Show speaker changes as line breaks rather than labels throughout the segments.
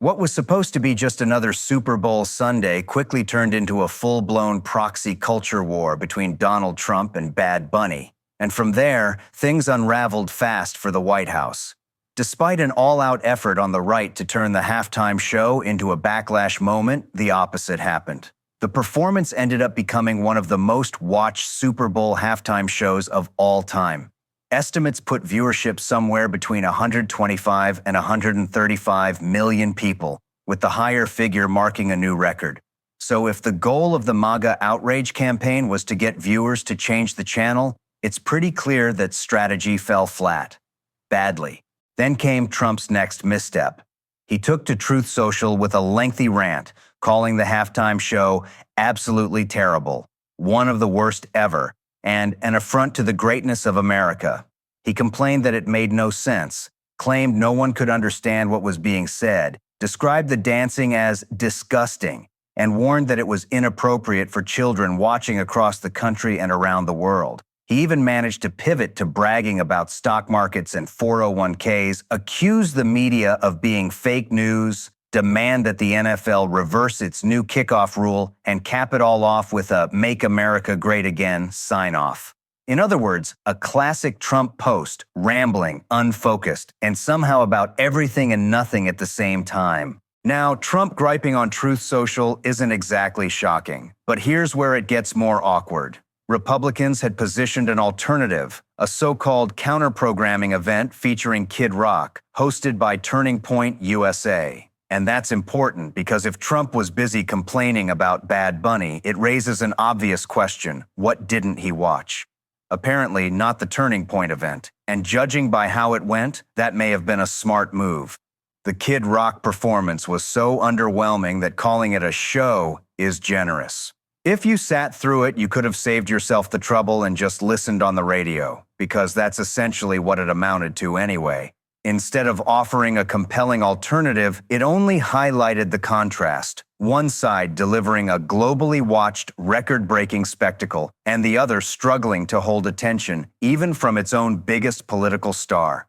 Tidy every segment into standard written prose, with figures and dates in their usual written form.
What was supposed to be just another Super Bowl Sunday quickly turned into a full-blown proxy culture war between Donald Trump and Bad Bunny. And from there, things unraveled fast for the White House. Despite an all-out effort on the right to turn the halftime show into a backlash moment, the opposite happened. The performance ended up becoming one of the most watched Super Bowl halftime shows of all time. Estimates put viewership somewhere between 125 and 135 million people, with the higher figure marking a new record. So if the goal of the MAGA outrage campaign was to get viewers to change the channel, it's pretty clear that strategy fell flat. Badly. Then came Trump's next misstep. He took to Truth Social with a lengthy rant, calling the halftime show absolutely terrible, one of the worst ever, and an affront to the greatness of America. He complained that it made no sense, claimed no one could understand what was being said, described the dancing as disgusting, and warned that it was inappropriate for children watching across the country and around the world. He even managed to pivot to bragging about stock markets and 401ks, accuse the media of being fake news, demand that the NFL reverse its new kickoff rule, and cap it all off with a "Make America Great Again" sign-off. In other words, a classic Trump post, rambling, unfocused, and somehow about everything and nothing at the same time. Now, Trump griping on Truth Social isn't exactly shocking, but here's where it gets more awkward. Republicans had positioned an alternative, a so-called counter-programming event featuring Kid Rock, hosted by Turning Point USA. And that's important because if Trump was busy complaining about Bad Bunny, it raises an obvious question: what didn't he watch? Apparently not the Turning Point event, and judging by how it went, that may have been a smart move. The Kid Rock performance was so underwhelming that calling it a show is generous. If you sat through it, you could have saved yourself the trouble and just listened on the radio, because that's essentially what it amounted to anyway. Instead of offering a compelling alternative, it only highlighted the contrast. One side delivering a globally watched, record-breaking spectacle, and the other struggling to hold attention, even from its own biggest political star.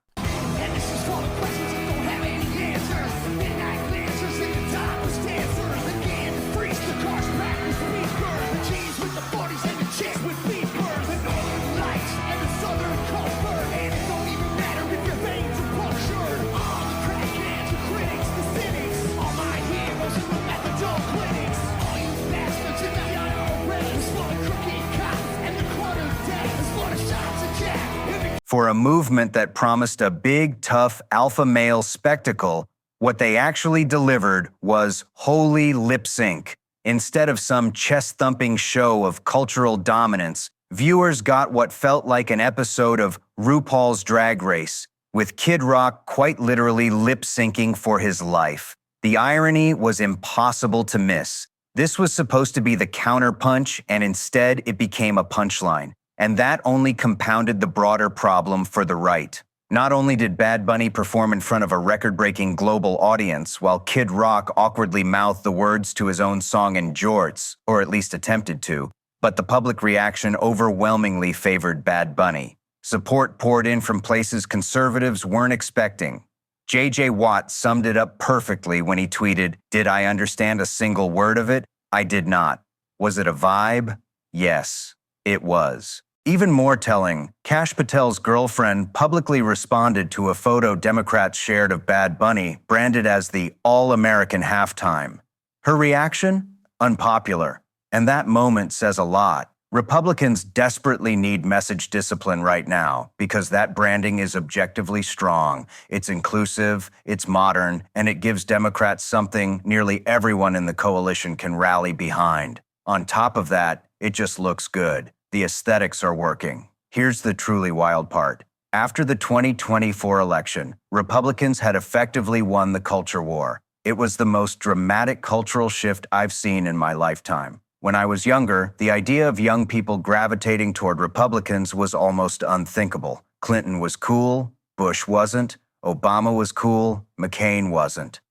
For a movement that promised a big, tough, alpha male spectacle, what they actually delivered was holy lip sync. Instead of some chest-thumping show of cultural dominance, viewers got what felt like an episode of RuPaul's Drag Race, with Kid Rock quite literally lip-syncing for his life. The irony was impossible to miss. This was supposed to be the counterpunch, and instead it became a punchline. And that only compounded the broader problem for the right. Not only did Bad Bunny perform in front of a record-breaking global audience, while Kid Rock awkwardly mouthed the words to his own song in jorts, or at least attempted to, but the public reaction overwhelmingly favored Bad Bunny. Support poured in from places conservatives weren't expecting. J.J. Watt summed it up perfectly when he tweeted, "Did I understand a single word of it? I did not. Was it a vibe? Yes, it was." Even more telling, Kash Patel's girlfriend publicly responded to a photo Democrats shared of Bad Bunny, branded as the all-American halftime. Her reaction? Unpopular. And that moment says a lot. Republicans desperately need message discipline right now because that branding is objectively strong. It's inclusive, it's modern, and it gives Democrats something nearly everyone in the coalition can rally behind. On top of that, it just looks good. The aesthetics are working. Here's the truly wild part. After the 2024 election, Republicans had effectively won the culture war. It was the most dramatic cultural shift I've seen in my lifetime. When I was younger, the idea of young people gravitating toward Republicans was almost unthinkable. Clinton was cool, Bush wasn't, Obama was cool, McCain wasn't.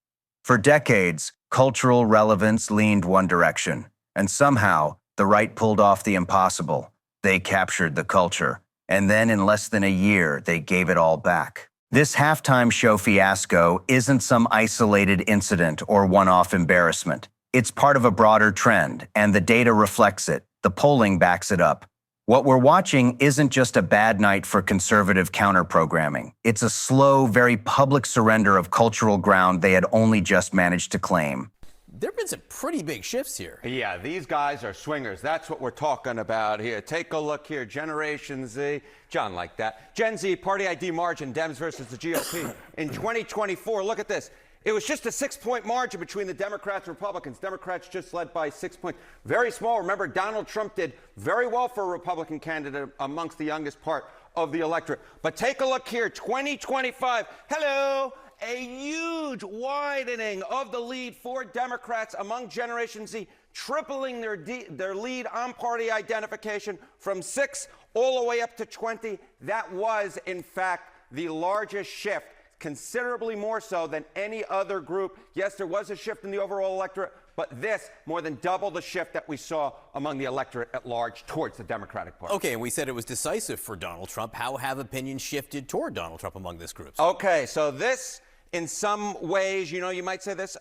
For decades, cultural relevance leaned one direction, and somehow, the right pulled off the impossible. They captured the culture, and then in less than a year, they gave it all back. This halftime show fiasco isn't some isolated incident or one-off embarrassment. It's part of a broader trend, and the data reflects it. The polling backs it up. What we're watching isn't just a bad night for conservative counter-programming. It's a slow, very public surrender of cultural ground they had only just managed to claim.
There have been some pretty big shifts here.
Yeah, these guys are swingers. That's what we're talking about here. Take a look here. Generation Z. John liked that. Gen Z, party ID margin, Dems versus the GOP. In 2024, look at this. It was just a 6-point margin between the Democrats and Republicans. Democrats just led by 6 points. Very small. Remember, Donald Trump did very well for a Republican candidate amongst the youngest part of the electorate. But take a look here. 2025. Hello. A huge widening of the lead for Democrats among Generation Z, tripling their lead on party identification from 6 all the way up to 20. That was, in fact, the largest shift, considerably more so than any other group. Yes, there was a shift in the overall electorate, but this more than double the shift that we saw among the electorate at large towards the Democratic Party.
Okay, and we said it was decisive for Donald Trump. How have opinions shifted toward Donald Trump among this group?
Okay, so this, in some ways, you might say this,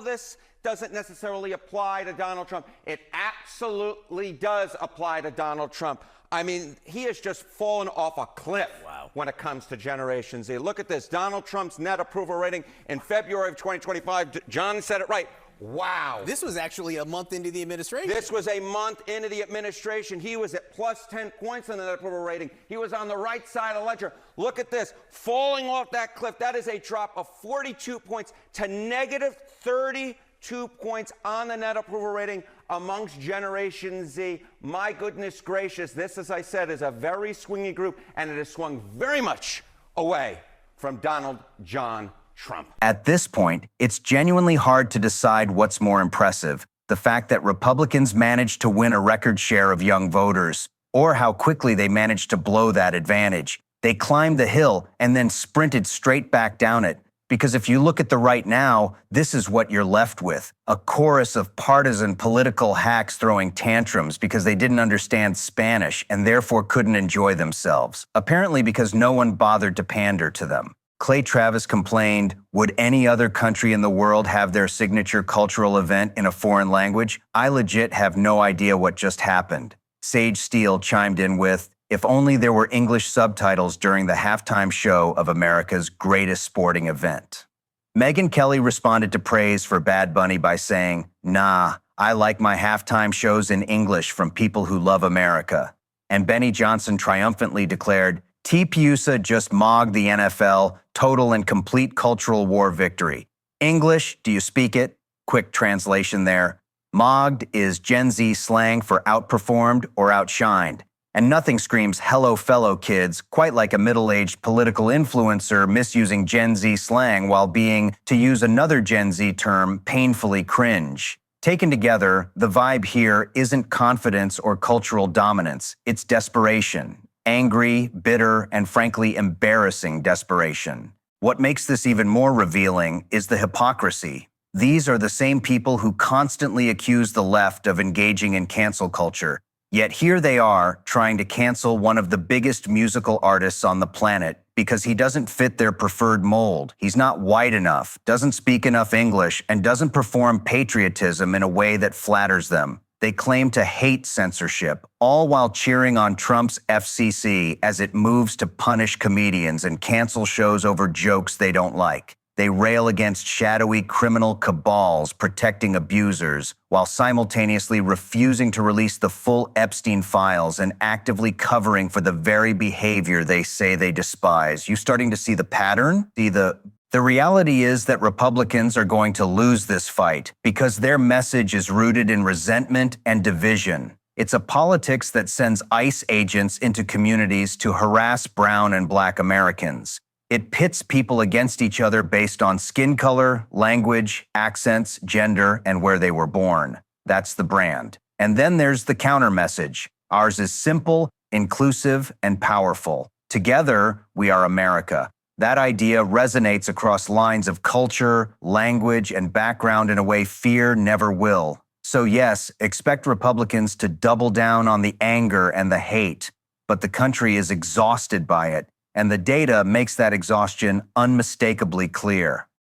this doesn't necessarily apply to Donald Trump. It absolutely does apply to Donald Trump. I mean, he has just fallen off a cliff when it comes to Generation Z. Look at this. Donald Trump's net approval rating in February of 2025. John said it right. Wow.
This was actually a month into the administration.
This was a month into the administration. He was at plus 10 points on the net approval rating. He was on the right side of the ledger. Look at this. Falling off that cliff, that is a drop of 42 points to negative 32 points on the net approval rating amongst Generation Z. My goodness gracious, this, as I said, is a very swingy group, and it has swung very much away from Donald John Trump.
At this point, it's genuinely hard to decide what's more impressive, the fact that Republicans managed to win a record share of young voters, or how quickly they managed to blow that advantage. They climbed the hill and then sprinted straight back down it. Because if you look at the right now, this is what you're left with. A chorus of partisan political hacks throwing tantrums because they didn't understand Spanish and therefore couldn't enjoy themselves. Apparently because no one bothered to pander to them. Clay Travis complained, would any other country in the world have their signature cultural event in a foreign language? I legit have no idea what just happened. Sage Steele chimed in with, if only there were English subtitles during the halftime show of America's greatest sporting event. Megyn Kelly responded to praise for Bad Bunny by saying, nah, I like my halftime shows in English from people who love America. And Benny Johnson triumphantly declared, T-Pusa just mogged the NFL, total and complete cultural war victory. English, do you speak it? Quick translation there. Mogged is Gen Z slang for outperformed or outshined. And nothing screams hello fellow kids quite like a middle-aged political influencer misusing Gen Z slang while being, to use another Gen Z term, painfully cringe. Taken together, the vibe here isn't confidence or cultural dominance, it's desperation. Angry, bitter, and frankly embarrassing desperation. What makes this even more revealing is the hypocrisy. These are the same people who constantly accuse the left of engaging in cancel culture. Yet here they are, trying to cancel one of the biggest musical artists on the planet because he doesn't fit their preferred mold. He's not white enough, doesn't speak enough English, and doesn't perform patriotism in a way that flatters them. They claim to hate censorship, all while cheering on Trump's FCC as it moves to punish comedians and cancel shows over jokes they don't like. They rail against shadowy criminal cabals protecting abusers, while simultaneously refusing to release the full Epstein files and actively covering for the very behavior they say they despise. You starting to see the pattern? The reality is that Republicans are going to lose this fight because their message is rooted in resentment and division. It's a politics that sends ICE agents into communities to harass brown and black Americans. It pits people against each other based on skin color, language, accents, gender, and where they were born. That's the brand. And then there's the counter message. Ours is simple, inclusive, and powerful. Together, we are America. That idea resonates across lines of culture, language, and background in a way fear never will. So yes, expect Republicans to double down on the anger and the hate, but the country is exhausted by it. and the data makes that exhaustion unmistakably clear.